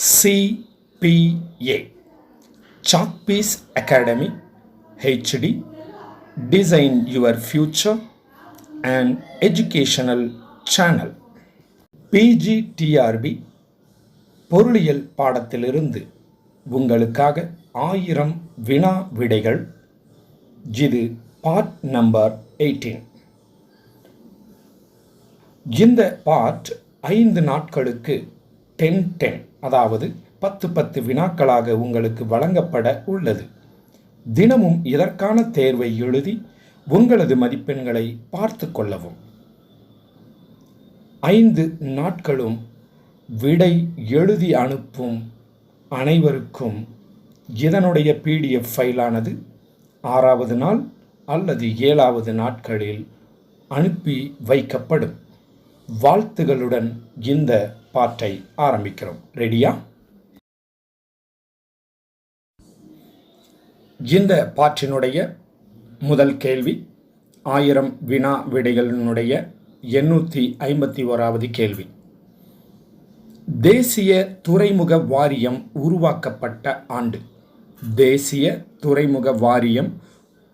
CPA Chalkpiece Academy HD Design Your Future and Educational Channel. PGTRB பொருளியல் பாடத்திலிருந்து உங்களுக்காக 1000 வினா விடைகள். இது பார்ட் நம்பர் 18. இந்த பார்ட் 5 நாட்களுக்கு 10-10 அதாவது 10-10 வினாக்களாக உங்களுக்கு வழங்கப்பட உள்ளது. தினமும் இதற்கான தேர்வை எழுதி உங்களது மதிப்பெண்களை பார்த்து கொள்ளவும். 5 நாட்களும் விடை எழுதி அனுப்பும் அனைவருக்கும் இதனுடைய PDF ஃபைலானது 6வது நாள் அல்லது 7வது நாட்களில் அனுப்பி வைக்கப்படும். வாழ்த்துகளுடன் இந்த பாட்டை ஆரம்பிக்கிறோம். ரெடியா? இந்த பாட்டினுடைய முதல் கேள்வி 1000 வினா விடைகளினுடைய 851வது கேள்வி. தேசிய துறைமுக வாரியம் உருவாக்கப்பட்ட ஆண்டு. தேசிய துறைமுக வாரியம்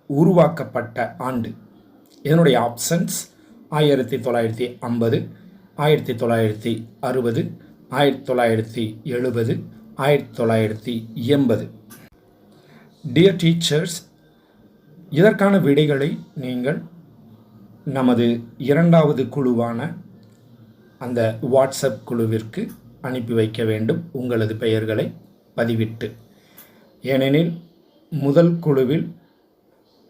உருவாக்கப்பட்ட ஆண்டு. இதனுடைய ஆப்ஷன்ஸ் 1950, 1960, 1970, 1980. டியர் டீச்சர்ஸ், இதற்கான விடைகளை நீங்கள் நமது 2வது குழுவான அந்த வாட்ஸ்அப் குழுவிற்கு அனுப்பி வைக்க வேண்டும், உங்களது பெயர்களை பதிவிட்டு. ஏனெனில் முதல் குழுவில்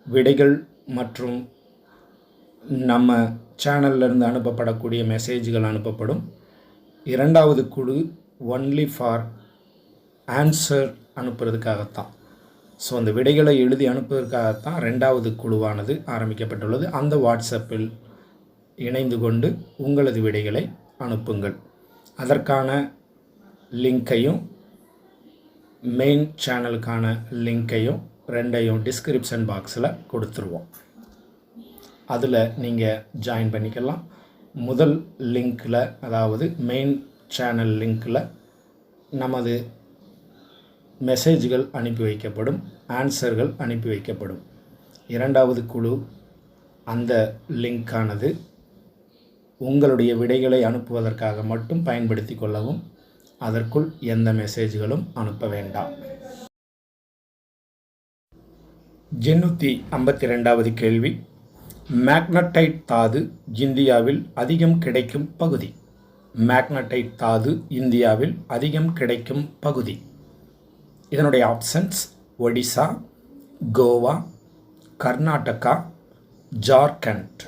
விடைகள் மற்றும் நம்ம சேனல்லிருந்து அனுப்பப்படக்கூடிய மெசேஜ்கள் அனுப்பப்படும். 2வது குழு ஒன்லி ஃபார் ஆன்சர் அனுப்புறதுக்காகத்தான். ஸோ அந்த விடைகளை எழுதி அனுப்புவதற்காகத்தான் 2வது குழுவானது ஆரம்பிக்கப்பட்டுள்ளது. அந்த வாட்ஸ்அப்பில் இணைந்து கொண்டு உங்களது விடைகளை அனுப்புங்கள். அதற்கான லிங்க்கையும் மெயின் சேனலுக்கான லிங்க்கையும் 2ஐயும் டிஸ்கிரிப்ஷன் பாக்ஸில் கொடுத்துருவோம். அதில் நீங்கள் ஜாயின் பண்ணிக்கலாம். முதல் லிங்க்கில், அதாவது மெயின் சேனல் லிங்க்கில் நமது மெசேஜ்கள் அனுப்பி வைக்கப்படும், ஆன்சர்கள் அனுப்பி வைக்கப்படும். 2வது குழு அந்த லிங்க்கானது உங்களுடைய விடைகளை அனுப்புவதற்காக மட்டும் பயன்படுத்தி கொள்ளவும். அதற்குள் எந்த மெசேஜ்களும் அனுப்ப வேண்டாம். 852வது கேள்வி. மேக்னடைட் தாது இந்தியாவில் அதிகம் கிடைக்கும் பகுதி. மேக்னடைட் தாது இந்தியாவில் அதிகம் கிடைக்கும் பகுதி. இதனுடைய ஆப்ஷன்ஸ் ஒடிசா, கோவா, கர்நாடகா, ஜார்க்கண்ட்.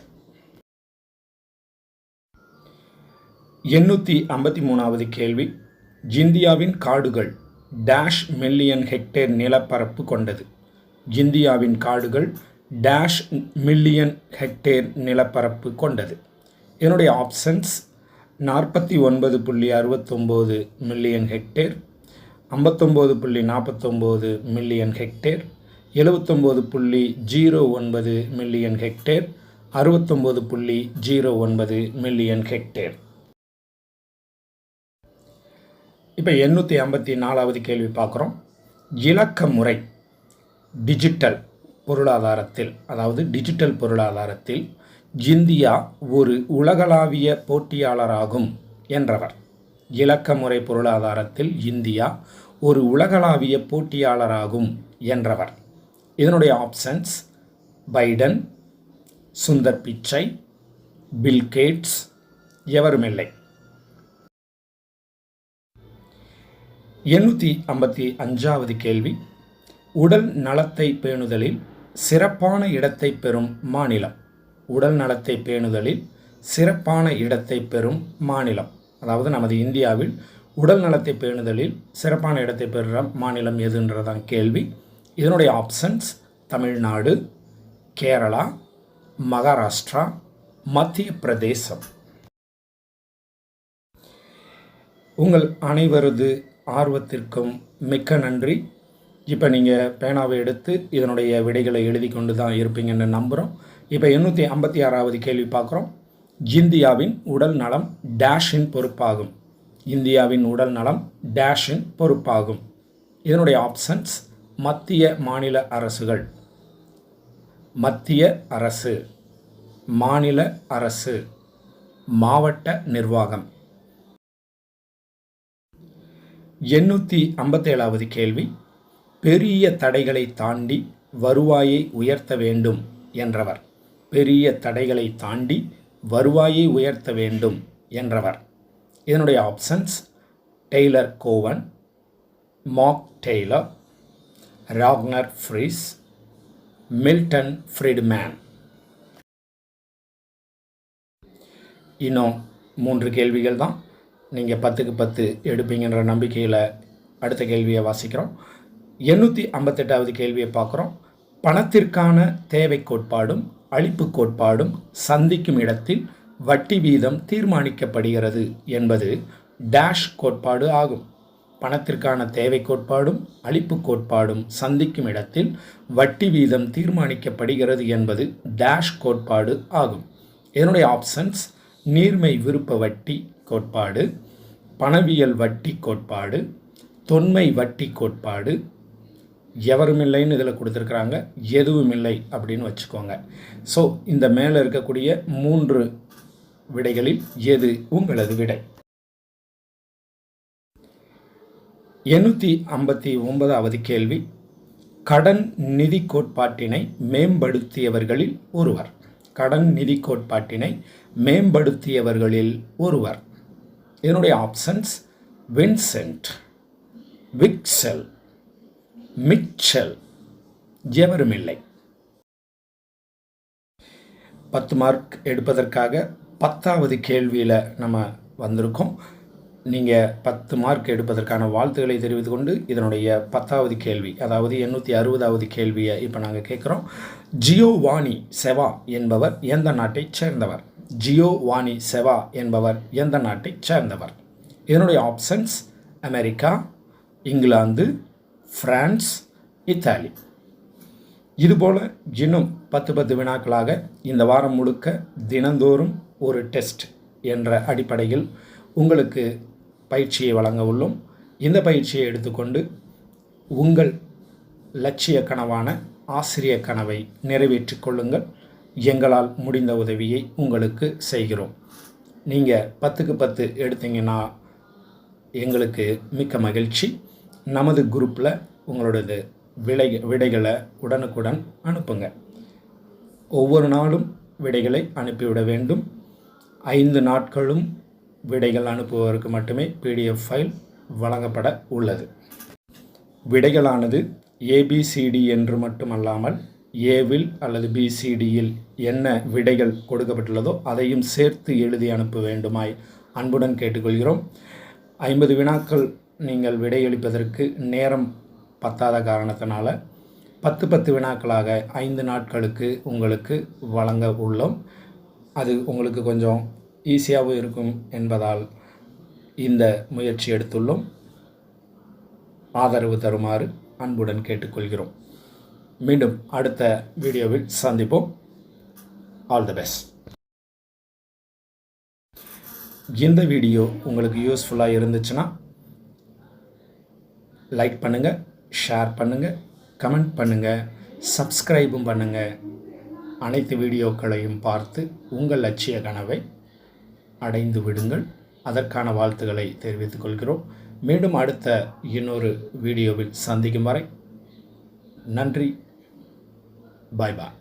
853வது கேள்வி. இந்தியாவின் காடுகள் டேஷ் மில்லியன் ஹெக்டேர் நிலப்பரப்பு கொண்டது. இந்தியாவின் காடுகள் டேஷ் மில்லியன் ஹெக்டேர் நிலப்பரப்பு கொண்டது. இதனுடைய options 49.69 million hectare, 59.49 million hectare, 79.09 million hectare, 69.09 million hectare. இப்போ 854வது கேள்வி பார்க்குறோம். இலக்க முறை டிஜிட்டல் பொருளாதாரத்தில், அதாவது டிஜிட்டல் பொருளாதாரத்தில் இந்தியா ஒரு உலகளாவிய போட்டியாளராகும் என்றவர். இலக்க முறை பொருளாதாரத்தில் இந்தியா ஒரு உலகளாவிய போட்டியாளராகும் என்றவர். இதனுடைய options Biden, Sundar Pichai, bill Gates, எவருமில்லை. 855வது கேள்வி. உடல் நலத்தை பேணுதலில் சிறப்பான இடத்தை பெறும் மாநிலம். உடல் நலத்தை பேணுதலில் சிறப்பான இடத்தை பெறும் மாநிலம், அதாவது நமது இந்தியாவில் உடல் நலத்தை பேணுதலில் சிறப்பான இடத்தை பெறுகிற மாநிலம் எதுன்றதான் கேள்வி. இதனுடைய ஆப்ஷன்ஸ் தமிழ்நாடு, கேரளா, மகாராஷ்டிரா, மத்திய பிரதேசம். உங்கள் அனைவரது ஆர்வத்திற்கும் மிக்க நன்றி. இப்போ நீங்கள் பேனாவை எடுத்து இதனுடைய விடைகளை எழுதி கொண்டு தான் இருப்பீங்கன்னு நம்புகிறோம். இப்போ 856வது கேள்வி பார்க்குறோம். இந்தியாவின் உடல் நலம் டேஷின் பொறுப்பாகும். இந்தியாவின் உடல் நலம் டேஷின் பொறுப்பாகும். இதனுடைய ஆப்ஷன்ஸ் மத்திய மாநில அரசுகள். மத்திய அரசு, மாநில அரசு, மாவட்ட நிர்வாகம். 857வது கேள்வி. பெரிய தடைகளை தாண்டி வருவாயை உயர்த்த வேண்டும் என்றவர். பெரிய தடைகளை தாண்டி வருவாயை உயர்த்த வேண்டும் என்றவர். இதனுடைய options Tyler Cowen, Mark Taylor, Ragnar Frisch, Milton Friedman. இன்னும் 3 கேள்விகள் தான். நீங்கள் 10க்கு 10 எடுப்பீங்கன்ற நம்பிக்கையில் அடுத்த கேள்வியை வாசிக்கிறோம். 858வது கேள்வியை பார்க்குறோம். பணத்திற்கான தேவை கோட்பாடும் அளிப்பு கோட்பாடும் சந்திக்கும் இடத்தில் வட்டி வீதம் தீர்மானிக்கப்படுகிறது என்பது டேஷ் கோட்பாடு ஆகும். பணத்திற்கான தேவை கோட்பாடும் அளிப்பு கோட்பாடும் சந்திக்கும் இடத்தில் வட்டி வீதம் தீர்மானிக்கப்படுகிறது என்பது டேஷ் கோட்பாடு ஆகும். இதனுடைய ஆப்ஷன்ஸ் நீர்மை விருப்ப வட்டி கோட்பாடு, பணவியல் வட்டி கோட்பாடு, தொன்மை வட்டி கோட்பாடு. எவரும் இல்லைன்னு இதில் கொடுத்துருக்குறாங்க, எதுவும் இல்லை அப்படின்னு வச்சுக்கோங்க. ஸோ இந்த மேலே இருக்கக்கூடிய 3 விடைகளில் எது உங்களது விடை? 859வது கேள்வி. கடன் நிதி கோட்பாட்டினை மேம்படுத்தியவர்களில் ஒருவர். கடன் நிதி கோட்பாட்டினை மேம்படுத்தியவர்களில் ஒருவர். இதனுடைய ஆப்ஷன்ஸ் வின்சென்ட், விக்செல், மிச்சல், எவருமில்லை. 10 மார்க் எடுப்பதற்காக 10வது கேள்வியில் நம்ம வந்திருக்கோம். நீங்கள் 10 மார்க் எடுப்பதற்கான வாழ்த்துக்களை தெரிவித்து கொண்டு இதனுடைய 10வது கேள்வி, அதாவது 860வது கேள்வியை இப்போ நாங்கள் கேட்குறோம். ஜியோவானி செவா என்பவர் எந்த நாட்டைச் சேர்ந்தவர்? ஜியோவானி செவா என்பவர் எந்த நாட்டைச் சேர்ந்தவர்? இதனுடைய options America, England, France, Italy. இதுபோல் இன்னும் 10 வினாக்களாக இந்த வாரம் முழுக்க தினந்தோறும் ஒரு டெஸ்ட் என்ற அடிப்படையில் உங்களுக்கு பயிற்சியை வழங்க உள்ளோம். இந்த பயிற்சியை எடுத்துக்கொண்டு உங்கள் லட்சிய கனவான ஆசிரிய கனவை நிறைவேற்றிக் கொள்ளுங்கள். எங்களால் முடிந்த உதவியை உங்களுக்கு செய்கிறோம். நீங்கள் 10க்கு 10 எடுத்தீங்கன்னா எங்களுக்கு மிக்க மகிழ்ச்சி. நமது குரூப்பில் உங்களோடது விடைகளை உடனுக்குடன் அனுப்புங்க. ஒவ்வொரு நாளும் விடைகளை அனுப்பிவிட வேண்டும். 5 நாட்களும் விடைகள் அனுப்புவதற்கு மட்டுமே PDF ஃபைல் வழங்கப்பட உள்ளது. விடைகளானது ABCD என்று மட்டுமல்லாமல் ஏவில் அல்லது BCDயில் என்ன விடைகள் கொடுக்கப்பட்டுள்ளதோ அதையும் சேர்த்து எழுதி அனுப்ப வேண்டுமாய் அன்புடன் கேட்டுக்கொள்கிறோம். 50 வினாக்கள் நீங்கள் விடையளிப்பதற்கு நேரம் பத்தாத காரணத்தினால 10 வினாக்களாக 5 நாட்களுக்கு உங்களுக்கு வழங்க உள்ளோம். அது உங்களுக்கு கொஞ்சம் ஈஸியாகவும் இருக்கும் என்பதால் இந்த முயற்சி எடுத்துள்ளோம். ஆதரவு தருமாறு அன்புடன் கேட்டுக்கொள்கிறோம். மீண்டும் அடுத்த வீடியோவில் சந்திப்போம். All the best. இந்த வீடியோ உங்களுக்கு யூஸ்ஃபுல்லாக இருந்துச்சுன்னா லைக் பண்ணுங்கள், ஷேர் பண்ணுங்கள், கமெண்ட் பண்ணுங்கள், சப்ஸ்கிரைபும் பண்ணுங்கள். அனைத்து வீடியோக்களையும் பார்த்து உங்கள் லட்சிய கனவை அடைந்து விடுங்கள். அதற்கான வாழ்த்துக்களை தெரிவித்துக் கொள்கிறோம். மீண்டும் அடுத்த இன்னொரு வீடியோவில் சந்திக்கும் வரை நன்றி. பாய் பாய்.